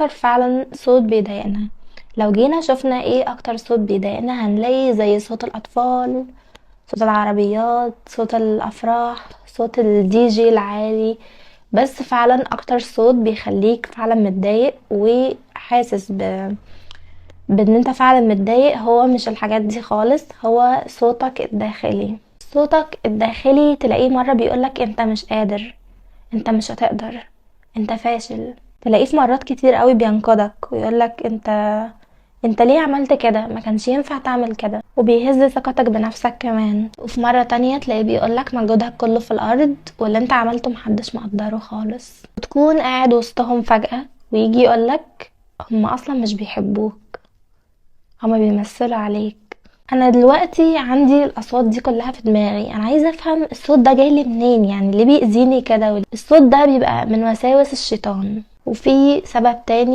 اكتر فعلا صوت بيضايقنا. لو جينا شفنا ايه اكتر صوت بيضايقنا هنلاقي زي صوت الاطفال، صوت العربيات، صوت الافراح، صوت الدي جي العالي. بس فعلا اكتر صوت بيخليك فعلا متضايق وحاسس بان انت فعلا متضايق هو مش الحاجات دي خالص، هو صوتك الداخلي. صوتك الداخلي تلاقيه مرة بيقولك انت مش قادر، انت مش هتقدر، انت فاشل. تلاقيه في مرات كتير قوي بينقدك ويقولك انت ليه عملت كده، ما كانش ينفع تعمل كده، وبيهز ثقتك بنفسك كمان. وفي مرة تانية تلاقيه بيقولك مجهودك كله في الارض واللي انت عملته محدش مقدره خالص. وتكون قاعد وسطهم فجأة ويجي يقولك هم اصلا مش بيحبوك، هما بيمثلوا عليك. انا دلوقتي عندي الاصوات دي كلها في دماغي، انا عايزه افهم الصوت ده جايلي منين، يعني ليه بيأذيني كده؟ الصوت ده بيبقى من وساوس الشيطان. وفي سبب تاني